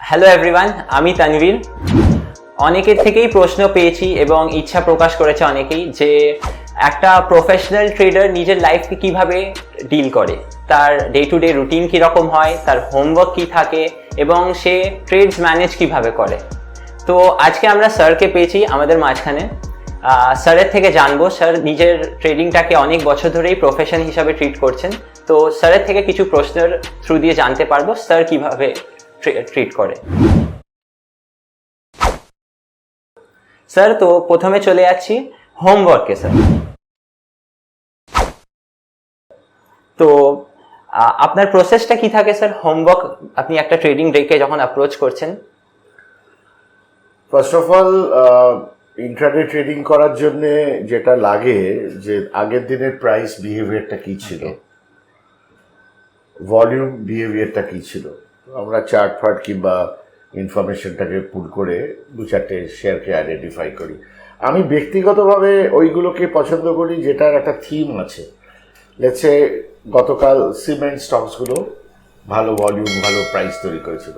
Hello everyone, আমি তানভীর। অনেকের থেকেই প্রশ্ন পেয়েছি এবং ইচ্ছা প্রকাশ করেছে অনেকেই যে একটা প্রফেশনাল ট্রেডার নিজের লাইফকে কিভাবে ডিল করে, তার ডে টু ডে রুটিন কীরকম হয়, তার হোমওয়ার্ক কী থাকে এবং সে ট্রেডস ম্যানেজ কিভাবে করে। তো আজকে আমরা স্যারকে পেয়েছি আমাদের মাঝখানে। স্যারের থেকে জানবো, স্যার নিজের ট্রেডিংটাকে অনেক বছর ধরেই প্রফেশন হিসাবে ট্রিট করছেন। তো স্যারের থেকে কিছু প্রশ্নের থ্রু দিয়ে জানতে পারবো স্যার কিভাবে ট্রিট করে। স্যার, তো প্রথমে চলে যাচ্ছি হোমওয়ার্কে। স্যার, তো আপনার প্রসেসটা কি থাকে স্যার? হোমওয়ার্ক আপনি একটা ট্রেডিং ডেকে যখন অ্যাপ্রোচ করছেন। First of all intraday trading করার জন্য যেটা লাগে যে আগের দিনের প্রাইস বিহেভিয়ারটা কি ছিল, ভলিউম বিহেভিয়ারটা কি ছিল, আমরা চার্ট ফার্ট কিংবা ইনফরমেশনটাকে পুল করে দু চারটে শেয়ারকে আইডেন্টিফাই করি। আমি ব্যক্তিগতভাবে ওইগুলোকে পছন্দ করি যেটার একটা থিম আছে। লেটসে গতকাল সিমেন্ট স্টকসগুলো ভালো ভলিউম ভালো প্রাইস তৈরি করেছিল,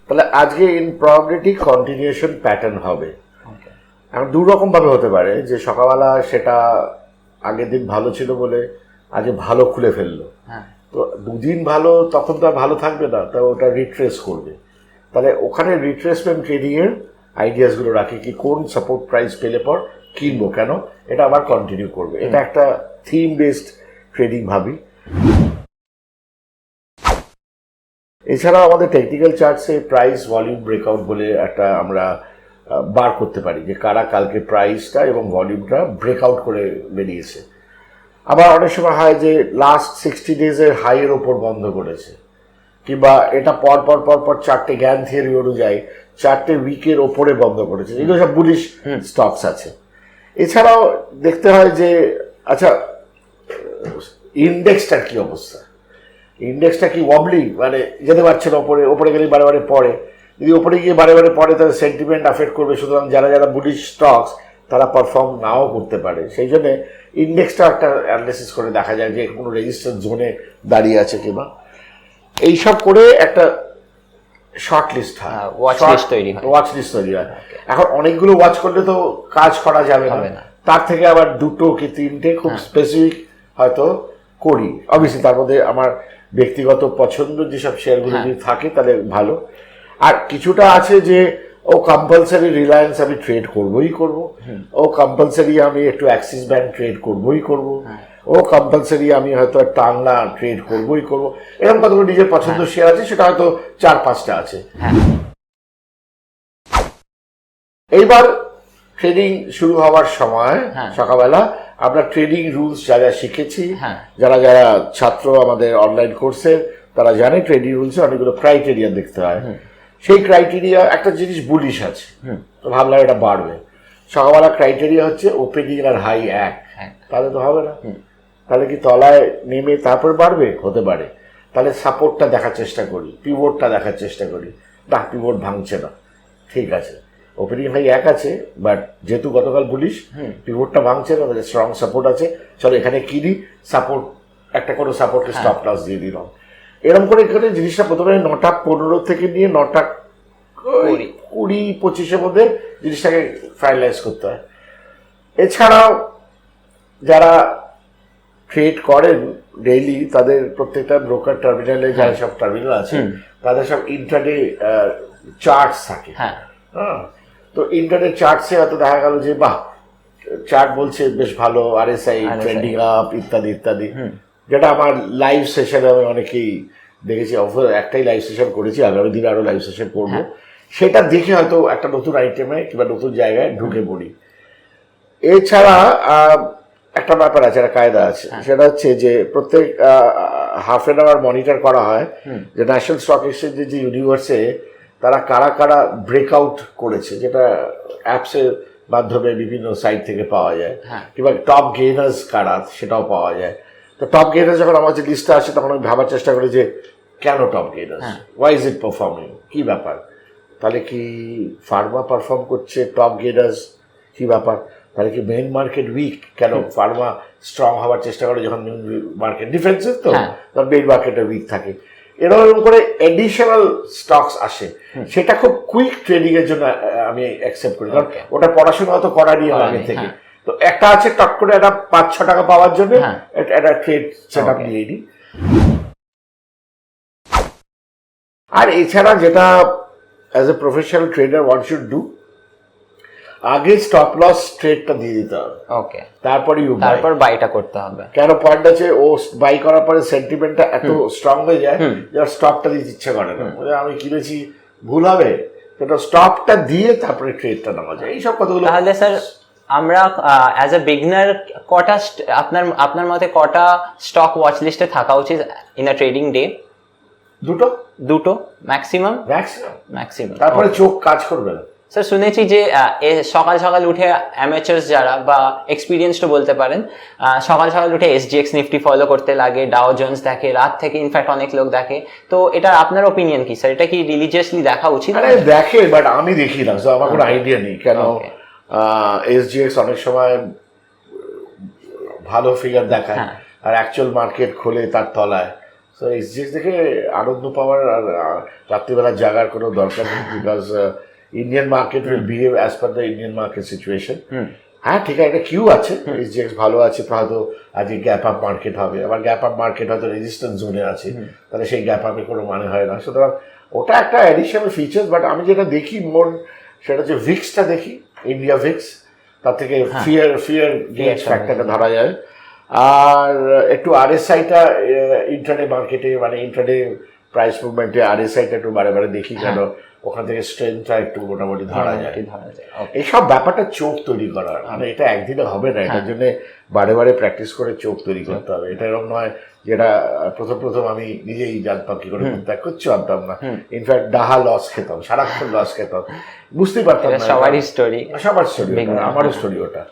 তাহলে আজকে ইন প্রবাবিলিটি কন্টিনিউশন প্যাটার্ন হবে। এখন দু রকমভাবে হতে পারে যে সকালবেলা সেটা আগের দিন ভালো ছিল বলে আজকে ভালো খুলে ফেললো, তো দুদিন ভালো তখন তো আর ভালো থাকবে না, তা ওটা রিট্রেস করবে। তাহলে ওখানে রিট্রেসমেন্ট ট্রেডিংয়ের আইডিয়াসগুলো রাখি কি কোন সাপোর্ট প্রাইস পেলে পর কিনবো, কেন এটা আবার কন্টিনিউ করবে। এটা একটা থিম বেসড ট্রেডিং ভাবি। এছাড়াও আমাদের টেকনিক্যাল চার্টসে প্রাইস ভলিউম ব্রেকআউট বলে একটা আমরা বার করতে পারি যে কারা কালকে প্রাইসটা এবং ভলিউমটা ব্রেকআউট করে বেরিয়েছে। আবার অনেক সময় হয় যে লাস্ট 60 ডেজের হাইয়ের ওপর বন্ধ করেছে, কিংবা এটা পর পর পর পর চারটে জ্ঞান থিওরি অনুযায়ী চারটে উইকের ওপরে বন্ধ করেছে। এগুলো সব বুলিশ স্টকস আছে। এছাড়াও দেখতে হয় যে আচ্ছা ইন্ডেক্সটার কি অবস্থা, ইন্ডেক্সটা কি ওয়াবলি, মানে যেতে পারছে না ওপরে, ওপরে গেলে বারে বারে পড়ে। যদি ওপরে গিয়ে বারে বারে পড়ে তাহলে সেন্টিমেন্ট অ্যাফেক্ট করবে, সুতরাং যারা যারা বুলিশ স্টকস তারা পারফর্ম নাও করতে পারে। সেই জন্যে ইন্ডেক্সটা একটা অ্যানালিসিস করে দেখা যায় যে কোনো রেজিস্ট্যান্স জোনে দাঁড়িয়ে আছে কিনা, এইসব করে একটা শর্ট লিস্ট হয়, ওয়াচ লিস্ট তৈরি হয়। এখন অনেকগুলো ওয়াচ করলে তো কাজ করা যাবে না, তার থেকে আবার দুটো কি তিনটে খুব স্পেসিফিক হয়তো করি। অবভিয়াসলি তার মধ্যে আমার ব্যক্তিগত পছন্দ যেসব শেয়ারগুলো যদি থাকে তাহলে ভালো। আর কিছুটা আছে যে ও কম্পালসারি রিলায়েন্স আমি ট্রেড করবই করব, ও কম্পালসারি আমি একটু অ্যাক্সিস ব্যাংক ট্রেড করবই করব, ও কম্পালসারি আমি হয়তো টাংলা ট্রেড করবই করব। এরকম কতগুলো নিজের পছন্দ শেয়ার আছে, সেটা হয়তো 4-5টা আছে। এইবার ট্রেডিং শুরু হওয়ার সময় সকালবেলা আমরা ট্রেডিং রুলস যা যা শিখেছি, যারা যারা ছাত্র আমাদের অনলাইন কোর্সের তারা জানে ট্রেডিং রুলসে অনেকগুলো ক্রাইটেরিয়া দেখতে হয়। সেই ক্রাইটেরিয়া একটা জিনিস বুলিশ আছে, তো ভাবলাম এটা বাড়বে। সকালবেলা ক্রাইটেরিয়া হচ্ছে ওপেনিং আর হাই এক, তাহলে তো হবে না। তাহলে কি তলায় নেমে তারপর বাড়বে? হতে পারে। তাহলে সাপোর্টটা দেখার চেষ্টা করি, পিভটটা দেখার চেষ্টা করি, না পিভট ভাঙছে না, ঠিক আছে ওপেনিং হাই এক আছে, বাট যেহেতু গতকাল বুলিশ পিভটটা ভাঙছে না, তাহলে স্ট্রং সাপোর্ট আছে, চলো এখানে কিনি, সাপোর্ট একটা কোনো সাপোর্টকে স্টপ লস দিয়ে দিলাম। এরকম করে এখানে জিনিসটা প্রথমে 9:15 থেকে নিয়ে 9:20-25-এর মধ্যে জিনিসটাকে ফাইনালাইজ করতে হয়। এছাড়াও যারা ট্রেড করেন ডেইলি তাদের প্রত্যেকটা ব্রোকার টার্মিনালে যারা সব টার্মিনাল আছে তাদের সব ইন্ট্রাডে চার্টস থাকে। হ্যাঁ, তো ইন্টারনেট চার্টসে হয়তো দেখা গেল যে বাহ চার্ট বলছে বেশ ভালো, RSI ট্রেন্ডিং আপ ইত্যাদি ইত্যাদি, যেটা আমার লাইভ সেশনে আমি অনেকেই দেখেছি। একটাই লাইভ সেশন করেছি, আগামী দিনে আরো লাইভ সেশন করবো। সেটা দেখে হয়তো একটা নতুন আইটেমে কিংবা নতুন জায়গায় ঢুকে পড়ি। এছাড়া একটা ব্যাপার আছে, একটা কায়দা আছে, সেটা হচ্ছে যে প্রত্যেক হাফ অ্যান আওয়ার মনিটর করা হয় যে ন্যাশনাল স্টক এক্সচেঞ্জের যে ইউনিভার্সে তারা কারা কারা ব্রেকআউট করেছে, যেটা অ্যাপসের মাধ্যমে বিভিন্ন সাইট থেকে পাওয়া যায়, কিংবা টপ গেইনার্স কারা সেটাও পাওয়া যায়। তো টপ গেইনার্স যখন আমার যে লিস্টে আসে তখন আমি ভাবার চেষ্টা করি যে কেন top gainers, why is it performing, কি ব্যাপার, তাহলে কি ফার্মা পারফর্ম করছে, টপ গেইনার্স কি ব্যাপার, তাহলে কি মেইন মার্কেট উইক, কেন ফার্মা স্ট্রং হওয়ার চেষ্টা করে যখন মার্কেট ডিফেন্সিভ, তো তার মেইন মার্কেটে উইক থাকে। এরকম করে এডিশনাল স্টকস আসে, সেটা খুব কুইক ট্রেডিং এর জন্য আমি অ্যাকসেপ্ট করি, কারণ ওটা পড়াশোনা অত করা নিয়ে আগে থেকে। তো একটা আছে টক করে একটা 5-6 টাকা পাওয়ার জন্য একটা ট্রেড সেট আপ নিয়ে নিই। আর এছাড়া যেটা as a professional tedder one should do, আগে স্টপ লস ট্রেডটা দিয়ে দিতে হবে, ওকে, তারপর বাইটা করতে হবে। কেন পয়েন্ট আছে, ও বাই করার পরে সেন্টিমেন্টটা এত স্ট্রং হয়ে যায় যে স্টপটা দিতে ইচ্ছে করে না, আমি কিনেছি ভুল হবে, সেটা স্টপটা দিয়ে তারপরে ট্রেডটা নেওয়া যায়, এইসব কথাগুলো। তাহলে স্যার আমরা অ্যাজ এ বিগিনার কটা আপনার মতে কটা স্টক ওয়াচ লিস্টে থাকা উচিত ইন আ ট্রেডিং ডে? দুটো ম্যাক্সিমাম। তারপরে চোখ কাজ করবে না। স্যার শুনেছি যে সকাল সকাল উঠে অ্যামেচার্স যারা বা এক্সপিরিয়েন্সড বলতে পারেন, সকাল সকাল উঠে SGX নিফটি ফলো করতে লাগে, ডাও জোন্স দেখে, রাত থেকে ইনফ্যাক্ট অনেক লোক দেখে। তো এটা আপনার ওপিনিয়ন কি স্যার? এটা কি রিলিজিয়াসলি দেখা উচিত? দেখে, বাট আমি দেখি না, আমার কোনো আইডিয়া নেই কেন। SGX অনেক সময় ভালো ফিগার দেখায় আর অ্যাকচুয়াল মার্কেট খোলে তার তলায়। তো SGX দেখে আনন্দ পাওয়ার আর রাত্রিবেলা জাগার কোনো দরকার নেই, because Indian market will behave as per the Indian market situation. হ্যাঁ ঠিক আছে, একটা কিউ আছে, SGX ভালো আছে, তো হয়তো আজকে গ্যাপ আপ মার্কেট হবে, আবার গ্যাপ আপ মার্কেট হয়তো রেজিস্ট্যান্স জোনে আছে, তাহলে সেই গ্যাপ আপে কোনো মানে হয় না। সুতরাং ওটা একটা অ্যাডিশনাল ফিচার। বাট আমি যেটা দেখি মোর, সেটা হচ্ছে ভিক্সটা দেখি, ইন্ডিয়া ভিক্স, তার থেকে ফিয়ার গেজ ফ্যাক্টরটা ধরা যায়। আর একটু RSIটা ইন্টারডে মার্কেটে, মানে ইন্টারডে প্রাইস মুভমেন্টে RSIটা একটু বারে বারে দেখি, কেন ওখান থেকে স্ট্রেংথটা একটু মোটামুটি ধরা যায়। এইসব ব্যাপারটা চোখ তৈরি করার, মানে এটা একদিনে হবে না, এটার জন্য বারে বারে প্র্যাকটিস করে চোখ তৈরি করতে হবে। এটা এরকম নয় যেটা প্রথম আমি নিজেই জানতাম কি করে ত্যাগ করছি, জানতাম না। ইনফ্যাক্ট ডাহা লস খেতাম, সারাক্ষণ লস খেতাম, বুঝতেই পারতাম না। সবার স্টোরি, আমারও স্টোরি ওটা।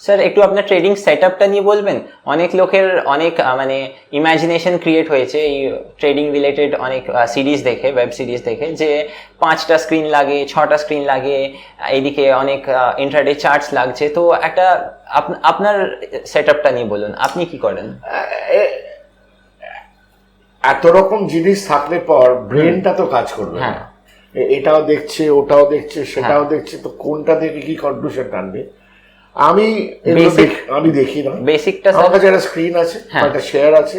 স্যার একটু আপনার ট্রেডিং সেটআপটা নিয়ে বলবেন? অনেক লোকের অনেক মানে ইমাজিনেশন ক্রিয়েট হয়েছে এই ট্রেডিং রিলেটেড অনেক সিরিজ দেখে, ওয়েব সিরিজ দেখে, যে 5টা স্ক্রিন লাগে, 6টা স্ক্রিন লাগে, এইদিকে অনেক ইন্ট্রাডে চার্টস লাগছে। তো একটা আপনার সেটআপটা নিয়ে বলুন, আপনি কি করেন? এত রকম জিনিস থাকলে পর ব্রেনটা তো কাজ করবে না, এটাও দেখছে, ওটাও দেখছে, সেটাও দেখছে, তো কোনটা থেকে কি কনক্লুশন টানবে? আমি দেখি না। বেসিকটা আমার কাছে একটা স্ক্রিন আছে, একটা শেয়ার আছে,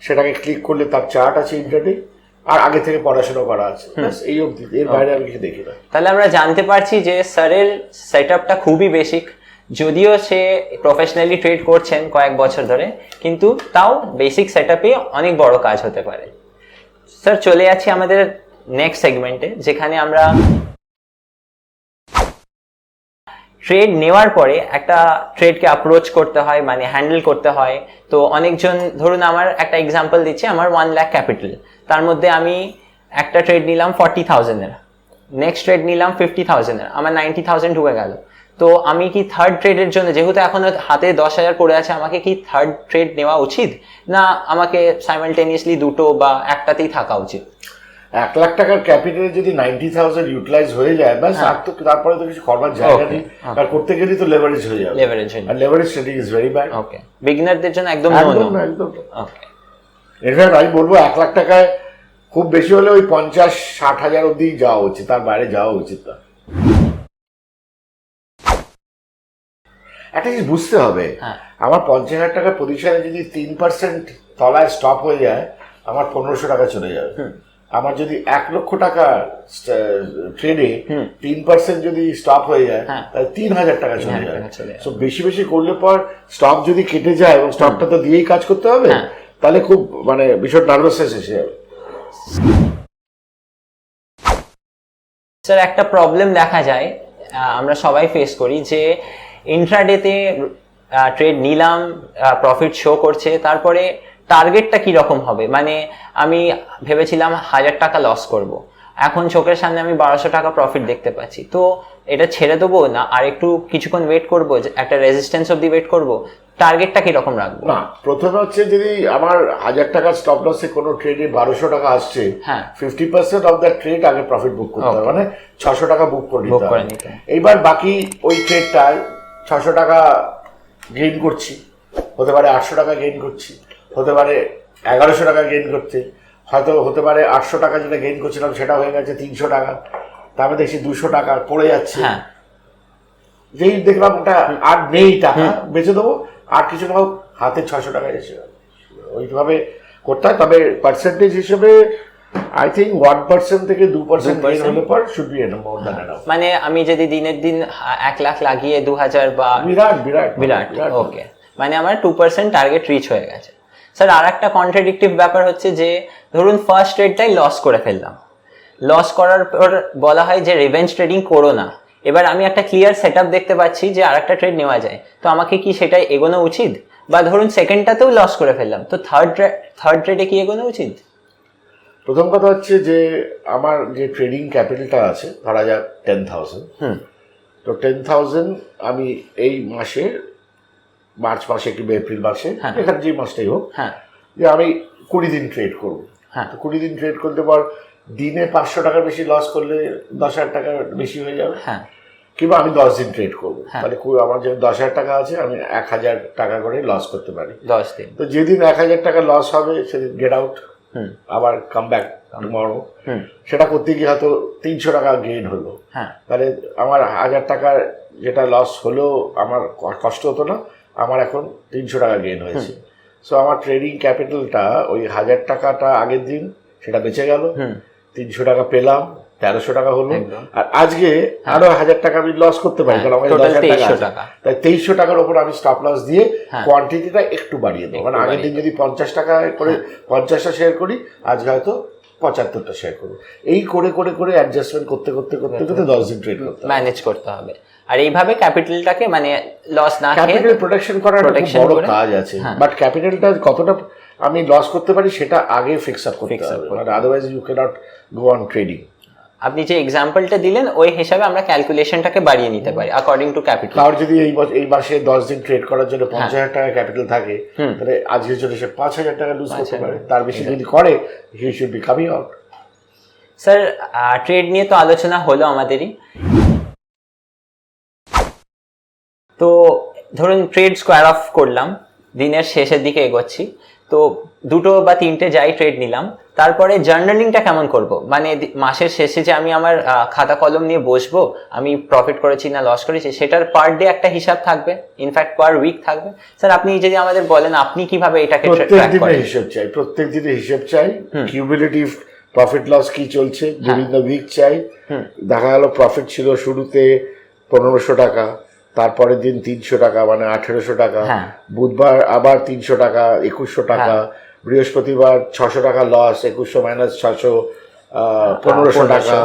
সেটাকে ক্লিক করলে তার চার্ট আছে ইন্টারডে, আর আগে থেকে পড়াশোনা করা আছে, এই অবধি, এর বাইরে আমি কিছু দেখি না। তাহলে আমরা জানতে পারছি যে স্যারের সেটআপটা খুবই বেসিক, যদিও সে প্রফেশনালি ট্রেড করছেন কয়েক বছর ধরে, কিন্তু তাও বেসিক সেটআপে অনেক বড় কাজ হতে পারে। স্যার চলে যাচ্ছি আমাদের নেক্সট সেগমেন্টে, যেখানে আমরা ট্রেড নেওয়ার পরে একটা ট্রেডকে অ্যাপ্রোচ করতে হয়, মানে হ্যান্ডেল করতে হয়। তো অনেকজন, ধরুন আমার একটা এক্সাম্পল দিচ্ছি, আমার 1 লাখ ক্যাপিটাল, তার মধ্যে আমি একটা ট্রেড নিলাম 40,000-এর, নেক্সট ট্রেড নিলাম 50,000-এর, আমার 90,000 ঢুকে গেল। তো আমি কি থার্ড ট্রেডের জন্য, যেহেতু এখনো হাতে 10,000 পড়ে আছে, আমাকে কি থার্ড ট্রেড নেওয়া উচিত, না আমাকে সাইমালটেনিয়াসলি দুটো বা একটাতেই থাকা উচিত? 1 লাখ টাকার ক্যাপিটালে যদি 90,000 ইউটিলাইজ হয়ে যায়, ব্যাস, আর তো তারপরে তো কিছু করবার জায়গা নেই, আর করতে গেলেই তো লেভারেজ হয়ে যাবে। আর leverage trading is very bad. Okay, বিগিনারদের জন্য একদম একদম। ওকে, ইনফ্যাক্ট আমি বলবো 1 লাখ টাকায় খুব বেশি হলে ওই 50-60 হাজার অব্দি যাওয়া উচিত, তার বাইরে যাওয়া উচিত না। একটা জিনিস বুঝতে হবে, আমার 50,000 টাকার পজিশনে যদি 3% তলায় স্টপ হয়ে যায়, আমার 1500 টাকা চলে যাবে। আমার যদি 1 লক্ষ টাকা ট্রেডে 3% যদি স্টপ হয়ে যায়, তাহলে 3,000 টাকা চলে যায়। সো বেশি বেশি করলে পর স্টপ যদি কেটে যায়, এবং স্টপটা তো দিয়েই কাজ করতে হবে, তাহলে খুব মানে ভীষণ নার্ভাসনেস এসে যাবে। স্যার একটা প্রবলেম দেখা যায়, আমরা সবাই ফেস করি, যে ইন্ট্রাডেতে ট্রেড নিলাম, প্রফিট শো করছে, তারপরে টার্গেটটা কি রকম হবে, মানে আমি ভেবেছিলাম 1000 টাকা লস করব, এখন চোখের সামনে আমি 1200 টাকা প্রফিট দেখতে পাচ্ছি, তো এটা ছেড়ে দেবো না আর একটু কিছুক্ষণ ওয়েট করবো, একটা রেজিস্ট্যান্স অবধি ওয়েট করবো? টার্গেটটা কি রকম রাখবো? না, প্রথমে হচ্ছে যদি আমার 1000 টাকা স্টপ লসে কোনো ট্রেডে 1200 টাকা আসছে, 50% অফ দ্যাট ট্রেড আগে প্রফিট বুক করতে হবে, মানে 600 টাকা বুক করে নিতে হবে। এইবার বাকি ওই ট্রেডটায় 600 টাকা গেইন করছি, হতে পারে 800 টাকা গেইন করছি, হতে পারে 1100 টাকা গেইন করতে, হয়তো হতে পারে 800 টাকা যেটা গেইন করছিলাম সেটা হয়ে গেছে 300 টাকা, তারপরে দেখছি 200 টাকা পড়ে যাচ্ছে। হ্যাঁ, যেই দেখলাম ওটা আর নেই, টাকা বেঁচে দেবো, আর কিছু না হোক হাতে 600 টাকা এসে গেল। ওইভাবে করতে হয়। তবে পার্সেন্টেজ হিসেবে আই থিঙ্ক 1% থেকে 2% গেইন হলে পর should be enough, more than enough. মানে আমি যদি দিনের দিন 1 লাখ লাগিয়ে 2000 বা বিরাট বিরাট বিরাট, ওকে, মানে আমার 2% টার্গেট রিচ হয়ে গেছে। স্যার আর একটা কন্ট্রাডিক্টিভ ব্যাপার হচ্ছে যে ধরুন ফার্স্ট ট্রেডটাই লস করে ফেললাম, লস করার পর বলা হয় যে রিভেঞ্জ ট্রেডিং করো না। এবার আমি একটা ক্লিয়ার সেট আপ দেখতে পাচ্ছি যে আর একটা ট্রেড নেওয়া যায়, তো আমাকে কি সেটাই এগোনো উচিত? বা ধরুন সেকেন্ডটাতেও লস করে ফেললাম, তো থার্ড ট্রেডে কি এগোনো উচিত? প্রথম কথা হচ্ছে যে আমার যে ট্রেডিং ক্যাপিটালটা আছে ধরা যাক 10,000, তো 10,000 আমি এই মাসে, মার্চ মাসে কিংবা এপ্রিল মাসে, এখানে যে মাসটাই হোক, যে আমি 20 দিন ট্রেড করবো। তো 20 দিন ট্রেড করতে পর দিনে 500 টাকার বেশি লস করলে 10,000 টাকা বেশি হয়ে যাবে। কিংবা আমি 10 দিন ট্রেড করবো, তাহলে আমার যে 10,000 টাকা আছে আমি 1,000 টাকা করে লস করতে পারি 10 দিন। তো যেদিন 1,000 টাকা লস হবে সেদিন গেট আউট, আবার কাম ব্যাক টুমরো। সেটা করতে গিয়ে হয়তো 300 টাকা গেইন হলো, তাহলে আমার 1,000 টাকার যেটা লস হলো আমার কষ্ট হতো না, আমার এখন 300 টাকা গেইন হয়েছে। সো আমার ট্রেডিং ক্যাপিটালটা ওই 1,000 টাকাটা আগের দিন সেটা বেঁচে গেল, 300 টাকা পেলাম, 1300 টাকা হলো। আর আজকে আরো 1,000 টাকা আমি লস করতে পারি, কারণ আমার 10,000 টাকা, তাই 2300 টাকার উপর আমি স্টপ লস দিয়ে কোয়ান্টিটিটা একটু বাড়িয়ে দেবো। মানে আগের দিন যদি 50 টাকা করে 50টা শেয়ার করি, আজকে হয়তো 75টা শেয়ার করবো। এই করে করে করে অ্যাডজাস্টমেন্ট করতে করতে করতে করতে 10 দিন ট্রেড করতে ম্যানেজ করতে হবে। আর এইভাবে ক্যাপিটালটাকে মানে লস না খেয়ে ক্যাপিটাল প্রোটেকশন করার একটা বড় কাজ আছে, বাট ক্যাপিটালটা কতটা আমি লস করতে পারি সেটা আগে ফিক্স আপ করতে হবে, মানে otherwise you cannot go on trading. আপনি যে এক্সাম্পলটা দিলেন ওই হিসাবে আমরা ক্যালকুলেশনটাকে বাড়িয়ে নিতে পারি অ্যাকর্ডিং টু ক্যাপিটাল। আর যদি এই মাসে 10 দিন ট্রেড করার জন্য 50,000 টাকা ক্যাপিটাল থাকে, তাহলে আজকের জন্য সে 5,000 টাকা লুজ করতে পারে, তার বেশি যদি করে he should be coming out. Sir trade নিয়ে তো আলোচনা হলো আমাদেরই, তো ধরুন ট্রেড স্কোয়ার অফ করলাম, দিনের শেষের দিকে এগোচ্ছি, তো 2 বা 3টে যাই ট্রেড নিলাম, তারপরে জার্নালিংটা কেমন করব? মানে মাসের শেষে যে আমি আমার খাতা কলম নিয়ে বসবো, আমি প্রফিট করেছি না লস করেছি সেটার পার ডে একটা হিসাব থাকবে, ইনফ্যাক্ট পার উইক থাকবে। স্যার আপনি যদি আমাদের বলেন আপনি কিভাবে এটাকে ট্র্যাক করেন? হিসাব চাই, প্রত্যেক দিনে হিসাব চাই, কিউমুলেটিভ প্রফিট লস কি চলছে বিভিন্ন উইক চাই। দেখা গেল প্রফিট ছিল শুরুতে 1,500 টাকা, তারপরের দিন 300 টাকা মানে 1,800 টাকা, বুধবার আবার 300 টাকা 2,100 টাকা, বৃহস্পতিবার 600 টাকা লস, 2,100 মাইনাস 600 1,500 টাকা,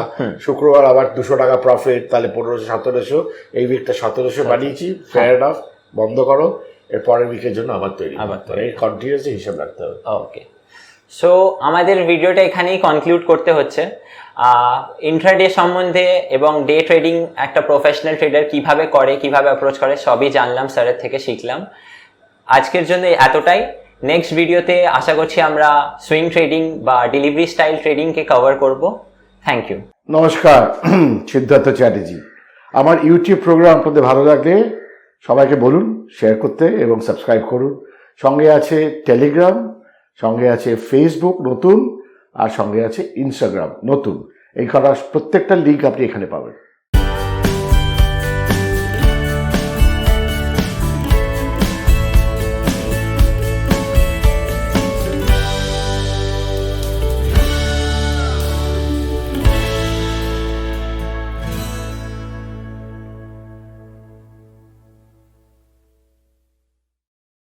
শুক্রবার আবার 200 টাকা প্রফিট, তাহলে 1,500 1,700, এই উইকটা 1,700 বানিয়েছি, ফেয়ার এনাফ, বন্ধ করো, এর পরের উইকের জন্য আবার তৈরি, এই কন্টিনিউয়াসলি হিসাব রাখতে হবে। ওকে, সো আমাদের ভিডিওটা এখানেই কনক্লুড করতে হচ্ছে। ইন্ট্রাডে সম্বন্ধে এবং ডে ট্রেডিং একটা প্রফেশনাল ট্রেডার কিভাবে করে, কিভাবে অ্যাপ্রোচ করে সবই জানলাম, স্যারের থেকে শিখলাম। আজকের জন্য এতটাই। নেক্সট ভিডিওতে আশা করছি আমরা সুইং ট্রেডিং বা ডেলিভারি স্টাইল ট্রেডিংকে কভার করব। Thank you. নমস্কার, সিদ্ধার্থ চ্যাটার্জি। আমার ইউটিউব প্রোগ্রাম আপনাদের ভালো লাগলে সবাইকে বলুন শেয়ার করতে এবং সাবস্ক্রাইব করুন। সঙ্গে আছে টেলিগ্রাম, সঙ্গে আছে ফেসবুক নতুন, আর সঙ্গে আছে ইনস্টাগ্রাম নতুন। এই কটা প্রত্যেকটা লিঙ্ক আপনি এখানে পাবেন।